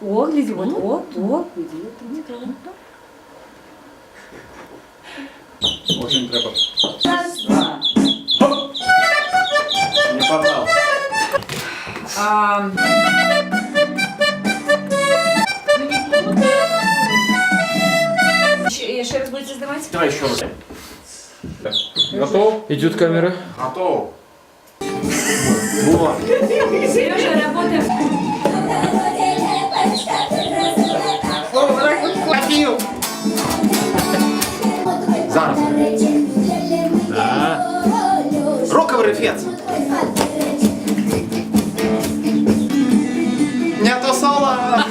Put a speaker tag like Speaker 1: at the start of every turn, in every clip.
Speaker 1: О, гляди, вот, о, гляди.
Speaker 2: Очень треба.
Speaker 1: Раз, два.
Speaker 2: Не порвал.
Speaker 1: Еще раз будете сдавать?
Speaker 2: Давай еще раз. Готов?
Speaker 3: Идет камера.
Speaker 2: Готов. Вова.
Speaker 1: Сережа, работаем.
Speaker 2: Хватил. Заново. Да. Роковый рефлекс. Нету соло.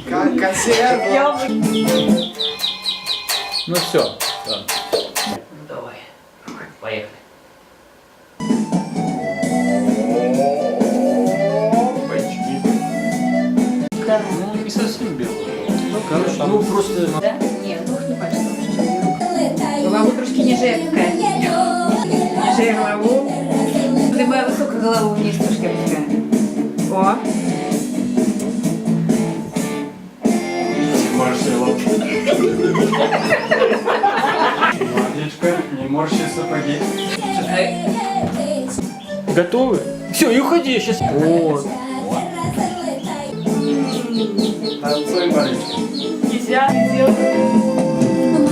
Speaker 2: Как консерва.
Speaker 3: Ну все.
Speaker 4: Давай. Поехали.
Speaker 2: Пальчики.
Speaker 3: Ну, не совсем белый. Ну, короче, ну просто...
Speaker 1: Да? Нет, ну не бачиш. Голову трошки ниже опускай. Ниже голову. Поднимай высоко голову вниз трошки опускай. О.
Speaker 2: Морщи лоб. Молодечко, не морщи сапоги.
Speaker 3: Готовы? Все, и уходи сейчас. Вот.
Speaker 2: Танцуй, Маричка.
Speaker 1: Нельзя сделать.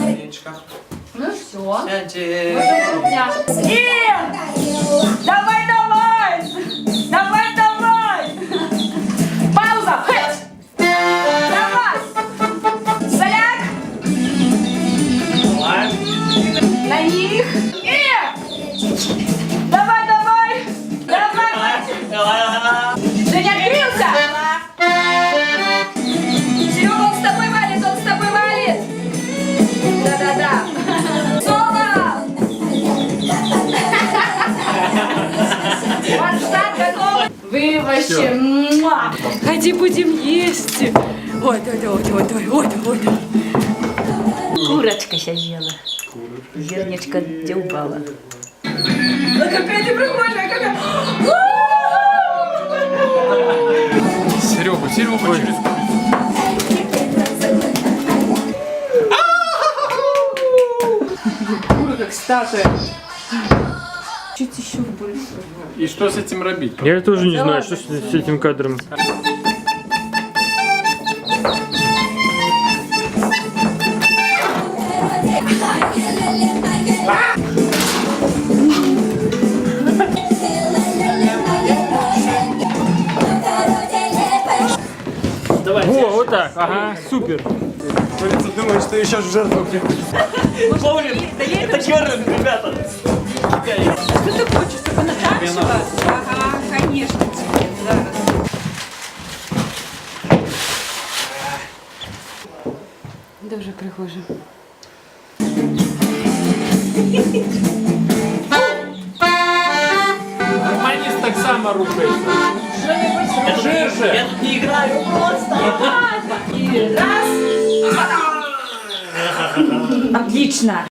Speaker 2: Маричка.
Speaker 1: Ну все.
Speaker 2: Сядьте.
Speaker 1: Можем крупня. Давай, давай! Давай, давай! Пауза! Давай! Соляк! На них! Давай, давай! Давай! Женя открылся! Серега, он с тобой валит, он с тобой валит! Да-да-да! Соло! Ванштат готов! Вы вообще... муа! Ходи, будем есть! Ой, ой. Курочка сидела. Зернечко где упала. Ну какая ты прикольная, какая...
Speaker 2: Серега через...
Speaker 1: Кура как статуя. Чуть еще больше.
Speaker 2: И что с этим робить?
Speaker 3: Я тоже не знаю, что с этим кадром. Во, вот так, ага, супер.
Speaker 2: Полиция думает, что еще жертва приходит.
Speaker 4: Это Кёрлинг, ребята.
Speaker 1: Что ты хочешь, чтобы она танцевала? Ага, конечно. Зараз. Дуже прихоже.
Speaker 3: Арманист так само рухается. Жирже.
Speaker 4: Я тут не играю просто.
Speaker 1: И раз. Отлично.